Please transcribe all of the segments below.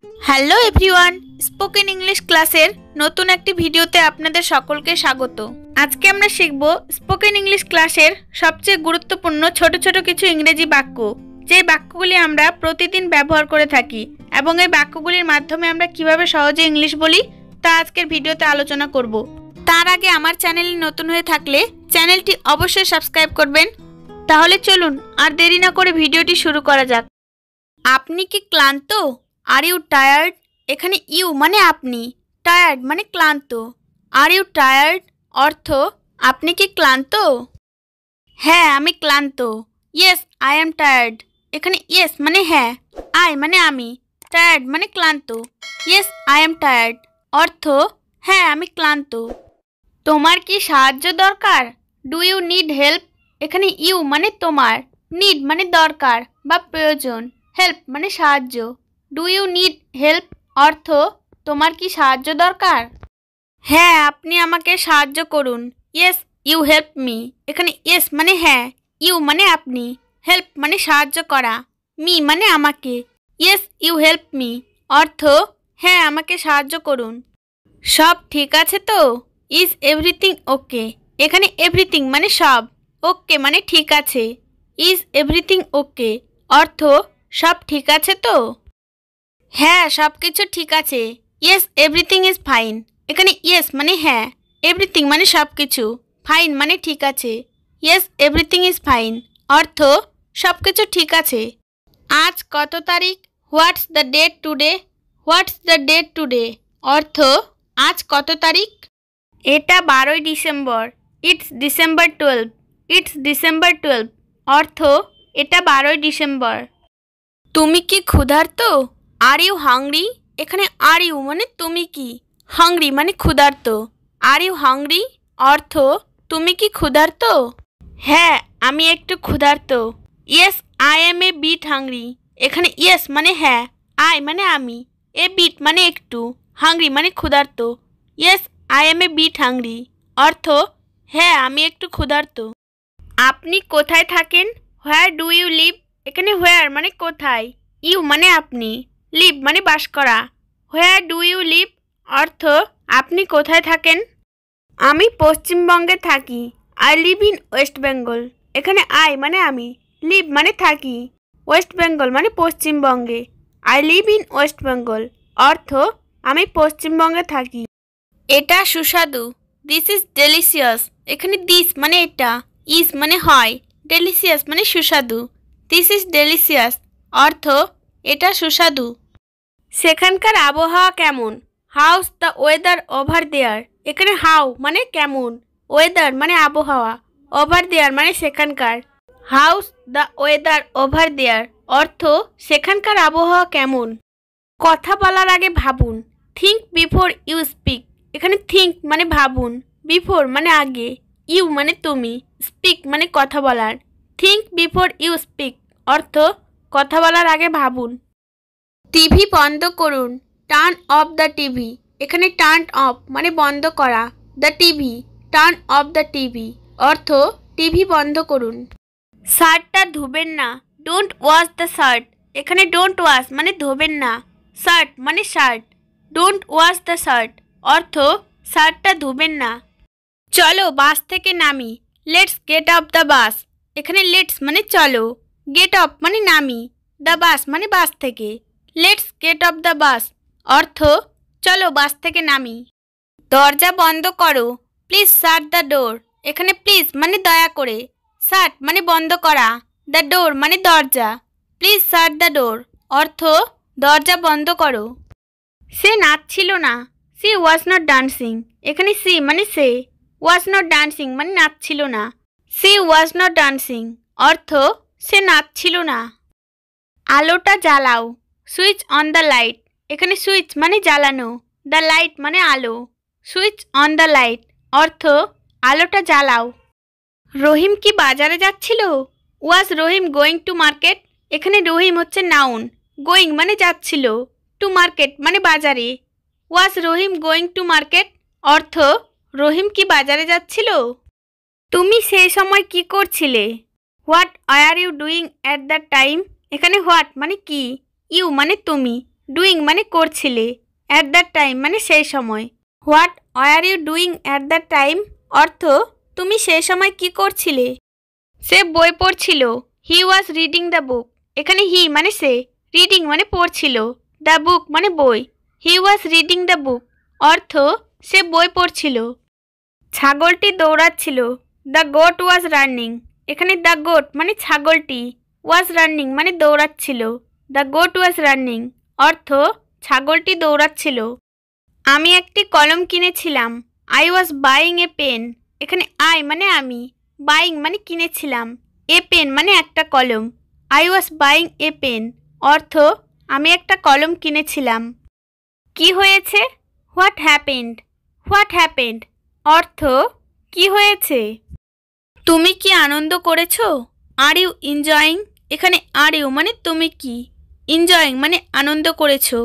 Hello everyone, spoken English ক্লাসের নতুন একটি ভিডিওতে আপনাদের সকলকে স্বাগত। আজকে আমরা শিখব স্পোকেন ইংলিশ ক্লাসের সবচেয়ে গুরুত্বপূর্ণ ছোট ছোট কিছু ইংরেজি বাক্য, যে বাক্যগুলি আমরা প্রতিদিন ব্যবহার করে থাকি এবং এই বাক্যগুলির মাধ্যমে আমরা কিভাবে সহজে ইংলিশ বলি তা আজকের ভিডিওতে আলোচনা করব। তার আগে আমার চ্যানেলে নতুন হয়ে থাকলে চ্যানেলটি অবশ্যই সাবস্ক্রাইব করবেন। তাহলে চলুন আর দেরি না করে ভিডিওটি শুরু করা যাক। আপনি কি ক্লান্ত? Are you tired? এখানে ইউ মানে আপনি, টায়ার্ড মানে ক্লান্ত। আর ইউ টায়ার্ড অর্থ আপনি কি ক্লান্ত? হ্যাঁ আমি ক্লান্ত। Yes I am tired. এখানে ইয়েস মানে হ্যাঁ, আই মানে আমি, টায়ার্ড মানে ক্লান্ত। ইয়েস আই এম টায়ার্ড অর্থ হ্যাঁ আমি ক্লান্ত। তোমার কি সাহায্য দরকার? Do you need help? এখানে ইউ মানে তোমার, নিড মানে দরকার বা প্রয়োজন, হেল্প মানে সাহায্য। ডু ইউ নিড হেল্প অর্থ তোমার কি সাহায্য দরকার? হ্যাঁ আপনি আমাকে সাহায্য করুন। Yes you help me. এখানে ইয়েস মানে হ্যাঁ, ইউ মানে আপনি, হেল্প মানে সাহায্য করা, মি মানে আমাকে। ইয়েস ইউ হেল্প মি অর্থ হ্যাঁ আমাকে সাহায্য করুন। সব ঠিক আছে তো? Is everything okay? এখানে এভরিথিং মানে সব, ওকে মানে ঠিক আছে। ইজ এভরিথিং ওকে অর্থ সব ঠিক আছে তো? হ্যাঁ সব কিছু ঠিক আছে। Yes everything is fine. এখানে ইয়েস মানে হ্যাঁ, এভরিথিং মানে সব কিছু, ফাইন মানে ঠিক আছে। ইয়েস এভরিথিং ইজ ফাইন অর্থ সব কিছু ঠিক আছে। আজ কত তারিখ? What's the date today? What's the date today অর্থ আজ কত তারিখ? এটা 12ই December. It's December 12। It's December 12 অর্থ এটা 12ই ডিসেম্বর। তুমি কি ক্ষুধার্ত? Are you hungry? এখানে আর ইউ মানে তুমি কি, হাংরি মানে ক্ষুধার্ত। আর ইউ হাংরি অর্থ তুমি কি ক্ষুধার্ত? হ্যাঁ আমি একটু ক্ষুধার্ত। Yes I am a bit hungry. এখানে ইয়েস মানে হ্যাঁ, আই মানে আমি, এ বিট মানে একটু, হাংরি মানে ক্ষুধার্ত। Yes I am a bit hungry অর্থ হ্যাঁ আমি একটু ক্ষুধার্ত। আপনি কোথায় থাকেন? Where do you live? এখানে হোয়ার মানে কোথায়, ইউ মানে আপনি, লিভ মানে বাস করা। হোয়ার ডু ইউ লিভ অর্থ আপনি কোথায় থাকেন? আমি পশ্চিমবঙ্গে থাকি। I live in West Bengal. এখানে আই মানে আমি, লিভ মানে থাকি, ওয়েস্ট বেঙ্গল মানে পশ্চিমবঙ্গে। I live in West Bengal অর্থ আমি পশ্চিমবঙ্গে থাকি। এটা সুস্বাদু। This is delicious. এখানে দিস মানে এটা, ইজ মানে হয়, ডেলিশিয়াস মানে সুস্বাদু। দিস ইজ ডেলিশিয়াস অর্থ এটা সুস্বাদু। সেখানকার আবহাওয়া কেমন? How's the weather over there? এখানে হাউ মানে কেমন, ওয়েদার মানে আবহাওয়া, ওভার দেয়ার মানে সেখানকার। How's the weather over there অর্থ সেখানকার আবহাওয়া কেমন। কথা বলার আগে ভাবুন। Think before you speak. এখানে থিঙ্ক মানে ভাবুন, বিফোর মানে আগে, ইউ মানে তুমি, স্পিক মানে কথা বলার। থিঙ্ক বিফোর ইউ স্পিক অর্থ কথা বলার আগে ভাবুন। টিভি বন্ধ করুন। Turn off the TV. এখানে টার্ন অফ মানে বন্ধ করা, the TV, turn off the TV অর্থ টিভি বন্ধ করুন। শার্টটা ধুবেন না। Don't wash the shirt. এখানে ডোন্ট ওয়াশ মানে ধোবেন না, শার্ট মানে shirt, don't wash the shirt অর্থ শার্টটা ধুবেন না। চলো বাস থেকে নামি। Let's get of the bus. এখানে লেটস মানে চলো, গেট অফ মানে নামি, দ্য বাস মানে বাস থেকে। Let's get of the bus অর্থ চলো বাস থেকে নামি। দরজা বন্ধ করো। Please shut the door. এখানে প্লিজ মানে দয়া করে, শাট মানে বন্ধ করা, দ্য ডোর মানে দরজা। প্লিজ শাট দ্য ডোর অর্থ দরজা বন্ধ করো। সে নাচছিল না। C was not dancing. এখানে সি মানে সে, ওয়াজ নট ডান্সিং মানে নাচছিল না, সি ওয়াজ নট ডান্সিং অর্থ সে নাচছিল না। আলোটা জ্বালাও। Switch on the light. এখানে সুইচ মানে জ্বালানো, দ্য লাইট মানে আলো, সুইচ অন দ্য লাইট অর্থ আলোটা জ্বালাও। রহিম কি বাজারে যাচ্ছিল? ওয়াজ রহিম গোয়িং টু মার্কেট? এখানে রহিম হচ্ছে নাউন, গোয়িং মানে যাচ্ছিল, টু মার্কেট মানে বাজারে। ওয়াজ রহিম গোয়িং টু মার্কেট অর্থ রহিম কি বাজারে যাচ্ছিল। তুমি সেই সময় কি করছিলে? What are you doing at the time? এখানে হোয়াট মানে কি, ইউ মানে তুমি, ডুইং মানে করছিলে, অ্যাট দ্যাট টাইম মানে সেই সময়। What were you doing at that time অর্থ তুমি সেই সময় কি করছিলে। সে বই পড়ছিল, হি ওয়াজ রিডিং দ্য বুক। এখানে হি মানে সে, রিডিং মানে পড়ছিল, দ্য বুক মানে বই। হি ওয়াজ রিডিং দ্য বুক অর্থ সে বই পড়ছিল। ছাগলটি দৌড়াচ্ছিল, দ্য গোট ওয়াজ রানিং। এখানে দ্য গোট মানে ছাগলটি, ওয়াজ রানিং মানে দৌড়াচ্ছিল, দ্য গোট ওয়াজ রানিং অর্থ ছাগলটি দৌড়াচ্ছিল। আমি একটি কলম কিনেছিলাম, I was buying a pen. এখানে আই মানে আমি, বাইং মানে কিনেছিলাম, এ পেন মানে একটা কলম, I was buying a pen অর্থ আমি একটা কলম কিনেছিলাম। কি হয়েছে? What happened. হোয়াট হ্যাপেন্ড অর্থ কি হয়েছে। তুমি কি আনন্দ করেছো? Are you enjoying. এখানে আর ইউ মানে তুমি কি, এনজয়িং মানে আনন্দ করেছো,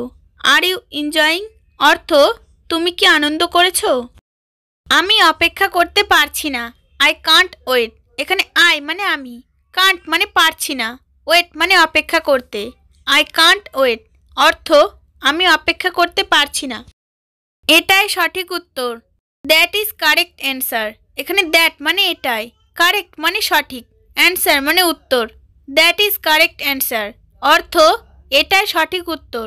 আর ইউ এনজয়িং অর্থ তুমি কি আনন্দ করেছো। আমি অপেক্ষা করতে পারছি না, আই কান্ট ওয়েট। এখানে আই মানে আমি, কান্ট মানে পারছি না, ওয়েট মানে অপেক্ষা করতে, আই কান্ট ওয়েট অর্থ আমি অপেক্ষা করতে পারছি না। এটাই সঠিক উত্তর, দ্যাট ইজ কারেক্ট অ্যান্সার। এখানে দ্যাট মানে এটাই, কারেক্ট মানে সঠিক, অ্যান্সার মানে উত্তর, দ্যাট ইজ কারেক্ট অ্যান্সার অর্থ এটাই সঠিক উত্তর।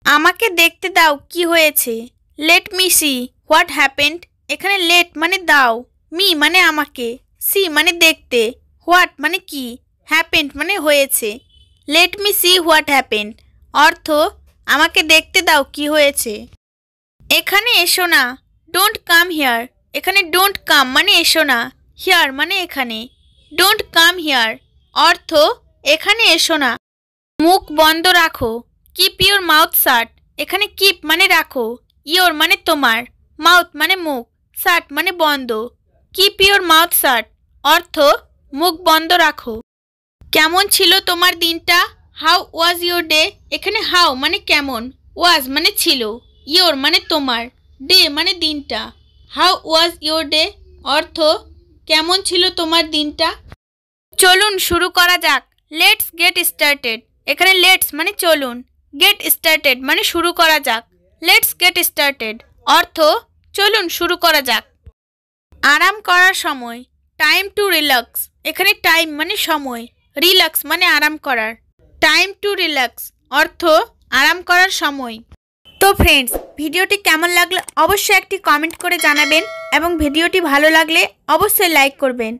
আমাকে দেখতে দাও কি হয়েছে, let me see what happened. এখানে লেট মানে দাও, মি মানে আমাকে, সি মানে দেখতে, হোয়াট মানে কি, হ্যাপেন্ড মানে হয়েছে। Let me see what happened অর্থ আমাকে দেখতে দাও কি হয়েছে। এখানে এসো না, ডোন্ট কাম হিয়ার। এখানে ডোন্ট কাম মানে এসো না, হিয়ার মানে এখানে, ডোন্ট কাম হিয়ার অর্থ এখানে এসো না। মুখ বন্ধ রাখো, কিপ ইউর মাউথ শাট। এখানে কিপ মানে রাখো, ইয়োর মানে তোমার, মাউথ মানে মুখ, শাট মানে বন্ধ, কিপ ইউর মাউথ শাট অর্থ মুখ বন্ধ রাখো। কেমন ছিল তোমার দিনটা? How was your day. এখানে হাউ মানে কেমন, ওয়াজ মানে ছিল, ইয়োর মানে তোমার, ডে মানে দিনটা, হাউ ওয়াজ ইউর ডে অর্থ কেমন ছিল তোমার দিনটা। চলুন শুরু করা যাক, লেটস গেট স্টার্টেড। এখানে লেটস মানে চলুন, গেট স্টার্টেড মানে শুরু করা যাক, লেটস গেট স্টার্টেড অর্থ চলুন শুরু করা যাক। আরাম করার সময়, টাইম টু রিল্যাক্স। এখানে টাইম মানে সময়, রিল্যাক্স মানে আরাম করার, টাইম টু রিল্যাক্স অর্থ আরাম করার সময়। তো ফ্রেন্ডস, ভিডিওটি কেমন লাগলো অবশ্যই একটি কমেন্ট করে জানাবেন এবং ভিডিওটি ভালো লাগলে অবশ্যই লাইক করবেন।